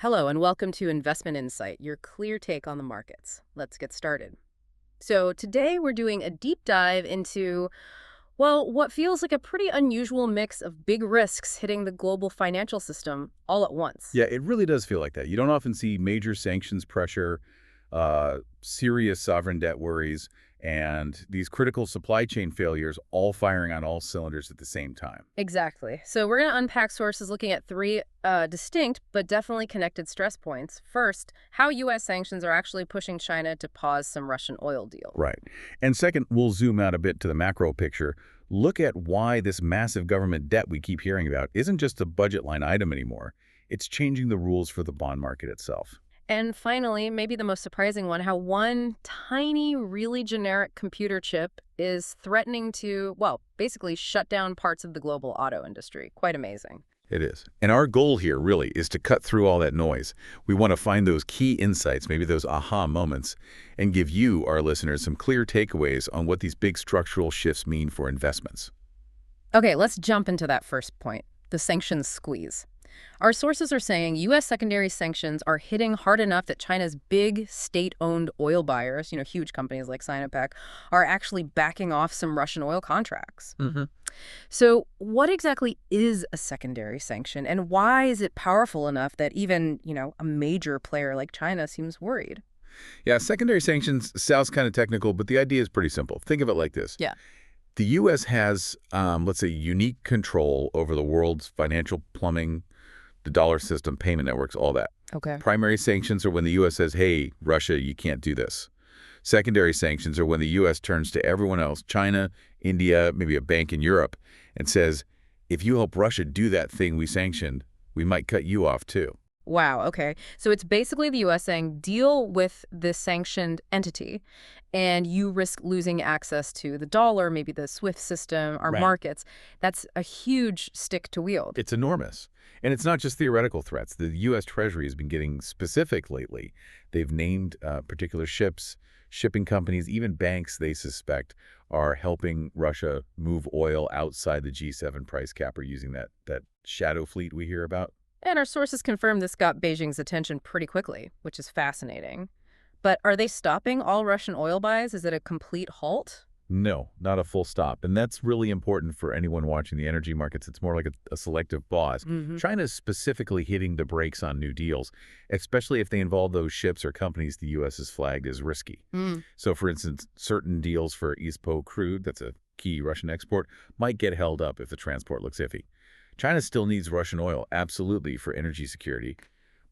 Hello, and welcome to Investment Insight, your clear take on the markets. Let's get started. So, today we're doing a deep dive into, well, what feels like a pretty unusual mix of big risks hitting the global financial system all at once. Yeah, it really does feel like that. You don't often see major sanctions pressure, serious sovereign debt worries, and these critical supply chain failures all firing on all cylinders at the same time. Exactly. So, we're going to unpack sources looking at three distinct but definitely connected stress points. First, how U.S. sanctions are actually pushing China to pause some Russian oil deals. Right. And second, we'll zoom out a bit to the macro picture. Look at why this massive government debt we keep hearing about isn't just a budget line item anymore. It's changing the rules for the bond market itself. And finally, maybe the most surprising one, how one tiny, really generic computer chip is threatening to, well, basically shut down parts of the global auto industry. Quite amazing. It is. And our goal here really is to cut through all that noise. We want to find those key insights, maybe those aha moments, and give you, our listeners, some clear takeaways on what these big structural shifts mean for investments. Okay, let's jump into that first point, the sanctions squeeze. Our sources are saying U.S. secondary sanctions are hitting hard enough that China's big state-owned oil buyers, huge companies like Sinopec, are actually backing off some Russian oil contracts. So what exactly is a secondary sanction, and why is it powerful enough that even, a major player like China seems worried? Yeah, secondary sanctions sounds kind of technical, but the idea is pretty simple. Think of it like this. Yeah. The U.S. has, let's say, unique control over the world's financial plumbing, the dollar system, payment networks, all that. Okay. Primary sanctions are when the U.S. says, hey, Russia, you can't do this. Secondary sanctions are when the U.S. turns to everyone else, China, India, maybe a bank in Europe, and says, if you help Russia do that thing we sanctioned, we might cut you off too. Wow, okay. So it's basically the U.S. saying, deal with this sanctioned entity, and you risk losing access to the dollar, maybe the SWIFT system, our Right. markets. That's a huge stick to wield. It's enormous. And it's not just theoretical threats. The U.S. Treasury has been getting specific lately. They've named particular ships, shipping companies, even banks they suspect are helping Russia move oil outside the G7 price cap or using that shadow fleet we hear about. And our sources confirm this got Beijing's attention pretty quickly, which is fascinating. But are they stopping all Russian oil buys? Is it a complete halt? No, not a full stop. And that's really important for anyone watching the energy markets. It's more like a selective pause. China is specifically hitting the brakes on new deals, especially if they involve those ships or companies the U.S. has flagged as risky. So, for instance, certain deals for East Po crude, that's a key Russian export, might get held up if the transport looks iffy. China still needs Russian oil, absolutely, for energy security.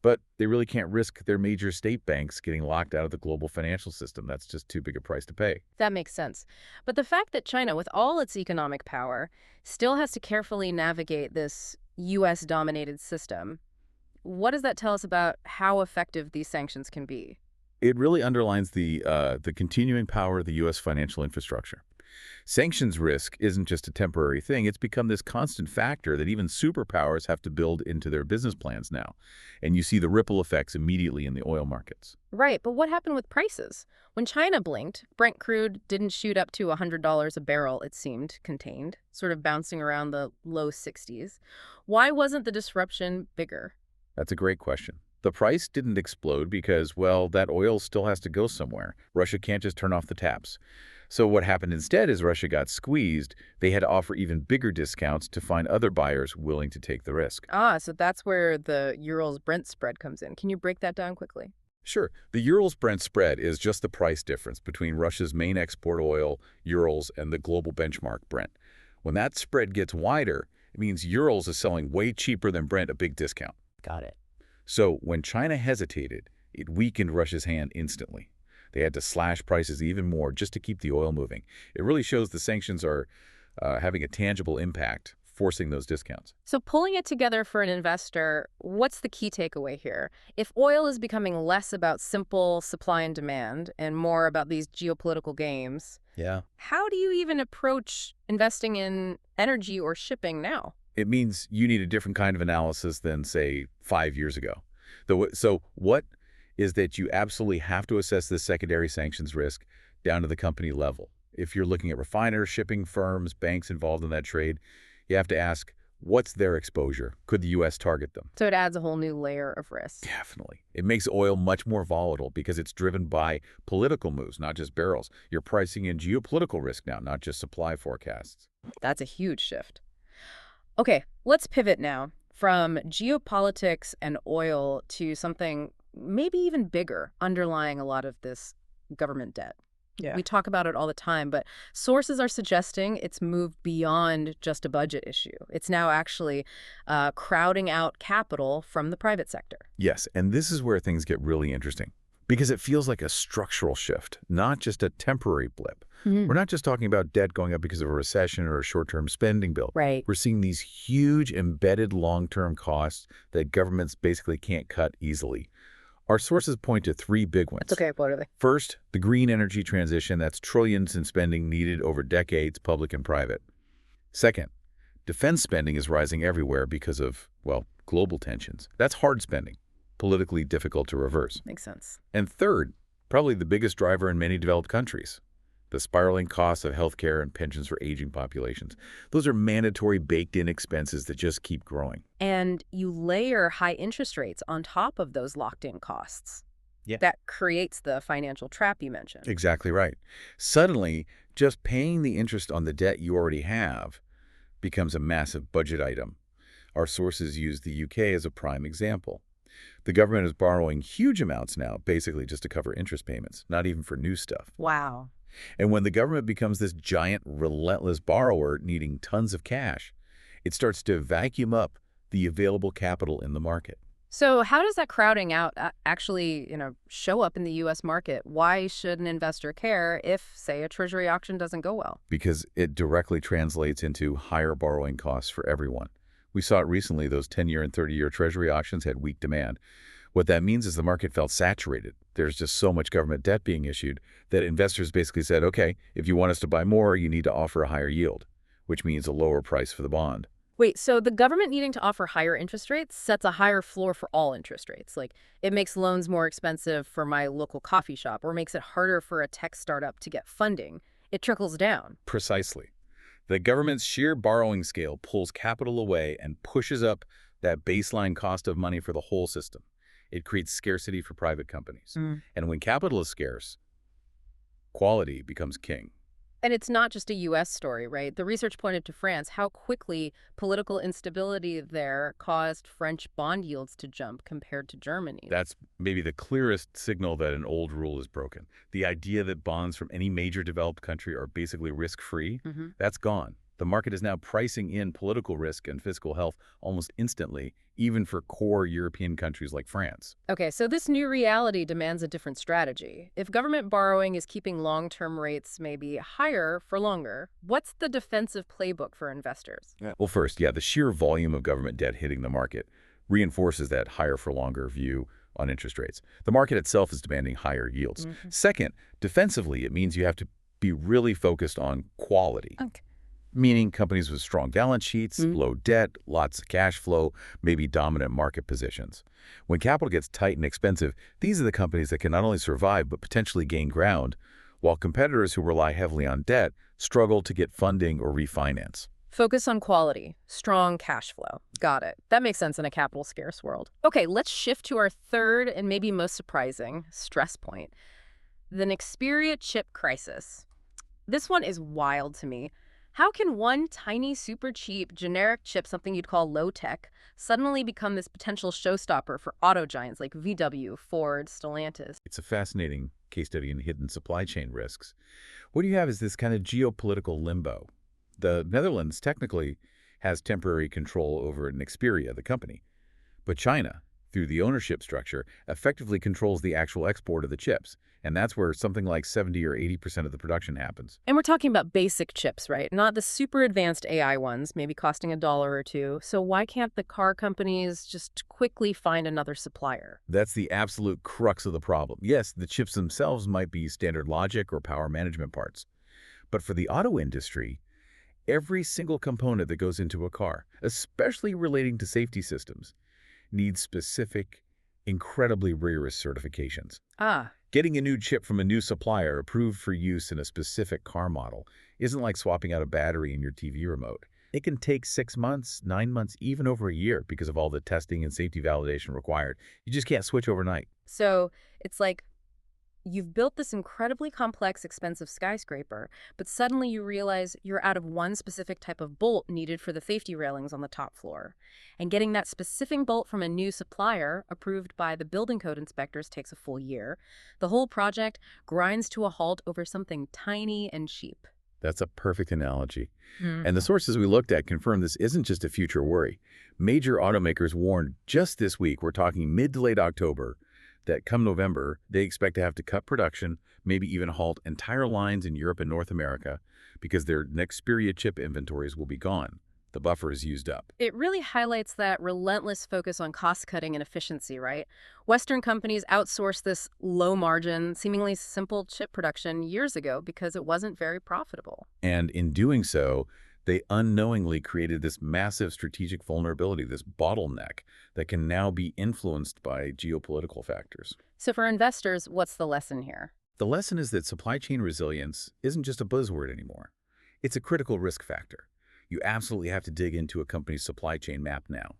But they really can't risk their major state banks getting locked out of the global financial system. That's just too big a price to pay. That makes sense. But the fact that China, with all its economic power, still has to carefully navigate this U.S.-dominated system, what does that tell us about how effective these sanctions can be? It really underlines the continuing power of the U.S. financial infrastructure. Sanctions risk isn't just a temporary thing. It's become this constant factor that even superpowers have to build into their business plans now. And you see the ripple effects immediately in the oil markets. Right, but what happened with prices? When China blinked, Brent crude didn't shoot up to $100 a barrel, it seemed, contained, sort of bouncing around the low 60s. Why wasn't the disruption bigger? That's a great question. The price didn't explode because, well, that oil still has to go somewhere. Russia can't just turn off the taps. So what happened instead is Russia got squeezed. They had to offer even bigger discounts to find other buyers willing to take the risk. Ah, so that's where the Urals-Brent spread comes in. Can you break that down quickly? Sure, the Urals-Brent spread is just the price difference between Russia's main export oil, Urals, and the global benchmark Brent. When that spread gets wider, it means Urals is selling way cheaper than Brent, a big discount. Got it. So when China hesitated, it weakened Russia's hand instantly. They had to slash prices even more just to keep the oil moving. It really shows the sanctions are having a tangible impact, forcing those discounts. So pulling it together for an investor, what's the key takeaway here? If oil is becoming less about simple supply and demand and more about these geopolitical games, Yeah. how do you even approach investing in energy or shipping now? It means you need a different kind of analysis than, say, 5 years ago. So what is that you absolutely have to assess this secondary sanctions risk down to the company level. If you're looking at refiners, shipping firms, banks involved in that trade, you have to ask, What's their exposure? Could the U.S. target them? So it adds a whole new layer of risk. Definitely. It makes oil much more volatile because it's driven by political moves, not just barrels. You're pricing in geopolitical risk now, not just supply forecasts. That's a huge shift. Okay, let's pivot now from geopolitics and oil to something maybe even bigger underlying a lot of this government debt. Yeah. We talk about it all the time, but sources are suggesting it's moved beyond just a budget issue. It's now actually crowding out capital from the private sector. Yes, and this is where things get really interesting because it feels like a structural shift, not just a temporary blip. We're not just talking about debt going up because of a recession or a short-term spending bill. Right. We're seeing these huge embedded long-term costs that governments basically can't cut easily. Our sources point to three big ones. It's okay. What are they? First, the green energy transition. That's trillions in spending needed over decades, public and private. Second, defense spending is rising everywhere because of, well, global tensions. That's hard spending, politically difficult to reverse. Makes sense. And third, probably the biggest driver in many developed countries, the spiraling costs of healthcare and pensions for aging populations. Those are mandatory baked-in expenses that just keep growing. And you layer high interest rates on top of those locked-in costs. Yeah. That creates the financial trap you mentioned. Exactly right. Suddenly, just paying the interest on the debt you already have becomes a massive budget item. Our sources use the UK as a prime example. The government is borrowing huge amounts now, basically just to cover interest payments, not even for new stuff. Wow. And when the government becomes this giant, relentless borrower needing tons of cash, it starts to vacuum up the available capital in the market. So how does that crowding out actually, show up in the U.S. market? Why should an investor care if, say, a Treasury auction doesn't go well? Because it directly translates into higher borrowing costs for everyone. We saw it recently. Those 10-year and 30-year Treasury auctions had weak demand. What that means is the market felt saturated. There's just so much government debt being issued that investors basically said, okay, if you want us to buy more, you need to offer a higher yield, which means a lower price for the bond. Wait, so the government needing to offer higher interest rates sets a higher floor for all interest rates. Like, it makes loans more expensive for my local coffee shop or makes it harder for a tech startup to get funding. It trickles down. Precisely. The government's sheer borrowing scale pulls capital away and pushes up that baseline cost of money for the whole system. It creates scarcity for private companies. And when capital is scarce, quality becomes king. And it's not just a U.S. story, right? The research pointed to France, how quickly political instability there caused French bond yields to jump compared to Germany. That's maybe the clearest signal that an old rule is broken. The idea that bonds from any major developed country are basically risk-free, that's gone. The market is now pricing in political risk and fiscal health almost instantly, even for core European countries like France. Okay, so this new reality demands a different strategy. If government borrowing is keeping long-term rates maybe higher for longer, what's the defensive playbook for investors? Well, first, the sheer volume of government debt hitting the market reinforces that higher for longer view on interest rates. The market itself is demanding higher yields. Second, defensively, it means you have to be really focused on quality. Okay. Meaning companies with strong balance sheets, low debt, lots of cash flow, maybe dominant market positions. When capital gets tight and expensive, these are the companies that can not only survive but potentially gain ground, while competitors who rely heavily on debt struggle to get funding or refinance. Focus on quality, strong cash flow. Got it. That makes sense in a capital-scarce world. Okay, let's shift to our third and maybe most surprising stress point, the Nexperia chip crisis. This one is wild to me. How can one tiny, super cheap, generic chip, something you'd call low-tech, suddenly become this potential showstopper for auto giants like VW, Ford, Stellantis? It's a fascinating case study in hidden supply chain risks. What you have is this kind of geopolitical limbo. The Netherlands technically has temporary control over Nexperia, the company, but China, through the ownership structure, effectively controls the actual export of the chips. And that's where something like 70 or 80% of the production happens. And we're talking about basic chips, right? Not the super advanced AI ones, maybe costing $1 or $2. So why can't the car companies just quickly find another supplier? That's the absolute crux of the problem. Yes, the chips themselves might be standard logic or power management parts. But for the auto industry, every single component that goes into a car, especially relating to safety systems, needs specific, incredibly rigorous certifications. Getting a new chip from a new supplier approved for use in a specific car model isn't like swapping out a battery in your TV remote. It can take 6 months, 9 months, even over a year because of all the testing and safety validation required. You just can't switch overnight. So it's like you've built this incredibly complex, expensive skyscraper, but suddenly you realize you're out of one specific type of bolt needed for the safety railings on the top floor. And getting that specific bolt from a new supplier, approved by the building code inspectors, takes a full year. The whole project grinds to a halt over something tiny and cheap. That's a perfect analogy. Mm. And the sources we looked at confirm this isn't just a future worry. Major automakers warned just this week, we're talking mid to late October, that come November, they expect to have to cut production, maybe even halt entire lines in Europe and North America because their next period chip inventories will be gone. The buffer is used up. It really highlights that relentless focus on cost-cutting and efficiency, right? Western companies outsourced this low-margin, seemingly simple chip production years ago because it wasn't very profitable. And in doing so, they unknowingly created this massive strategic vulnerability, this bottleneck that can now be influenced by geopolitical factors. So for investors, what's the lesson here? The lesson is that supply chain resilience isn't just a buzzword anymore. It's a critical risk factor. You absolutely have to dig into a company's supply chain map now.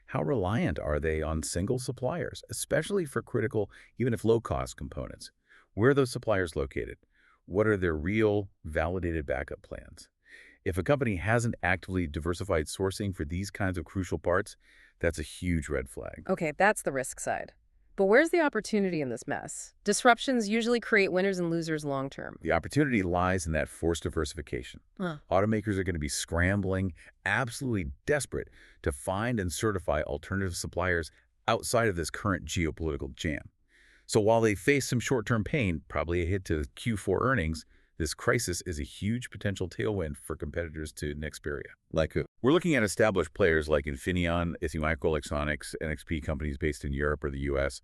How reliant are they on single suppliers, especially for critical, even if low-cost components? Where are those suppliers located? What are their real, validated backup plans? If a company hasn't actively diversified sourcing for these kinds of crucial parts, that's a huge red flag. Okay, that's the risk side. But where's the opportunity in this mess? Disruptions usually create winners and losers long term. The opportunity lies in that forced diversification. Automakers are going to be scrambling, absolutely desperate to find and certify alternative suppliers outside of this current geopolitical jam. So while they face some short-term pain, probably a hit to Q4 earnings, this crisis is a huge potential tailwind for competitors to Nexperia. We're looking at established players like Infineon, STMicroelectronics, NXP companies based in Europe or the US.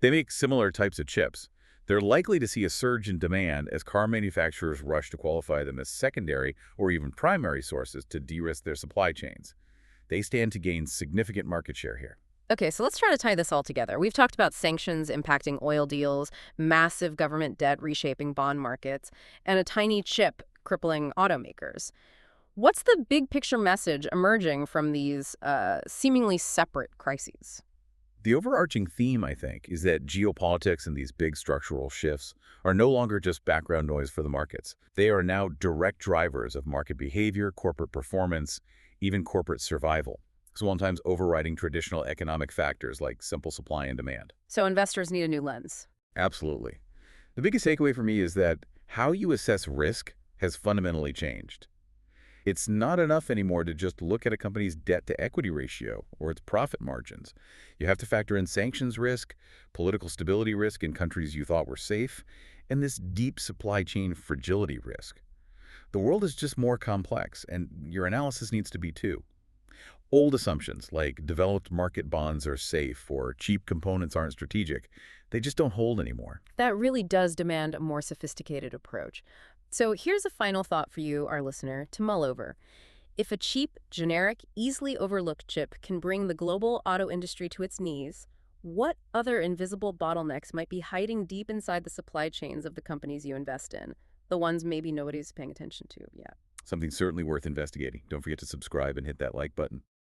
They make similar types of chips. They're likely to see a surge in demand as car manufacturers rush to qualify them as secondary or even primary sources to de-risk their supply chains. They stand to gain significant market share here. Okay, so let's try to tie this all together. We've talked about sanctions impacting oil deals, massive government debt reshaping bond markets, and a tiny chip crippling automakers. What's the big picture message emerging from these seemingly separate crises? The overarching theme, I think, is that geopolitics and these big structural shifts are no longer just background noise for the markets. They are now direct drivers of market behavior, corporate performance, even corporate survival, sometimes overriding traditional economic factors like simple supply and demand. So investors need a new lens. Absolutely. The biggest takeaway for me is that how you assess risk has fundamentally changed. It's not enough anymore to just look at a company's debt-to-equity ratio or its profit margins. You have to factor in sanctions risk, political stability risk in countries you thought were safe, and this deep supply chain fragility risk. The world is just more complex, and your analysis needs to be too. Old assumptions like developed market bonds are safe or cheap components aren't strategic, they just don't hold anymore. That really does demand a more sophisticated approach. So here's a final thought for you, our listener, to mull over. If a cheap, generic, easily overlooked chip can bring the global auto industry to its knees, what other invisible bottlenecks might be hiding deep inside the supply chains of the companies you invest in? The ones maybe nobody's paying attention to yet. Something certainly worth investigating. Don't forget to subscribe and hit that like button.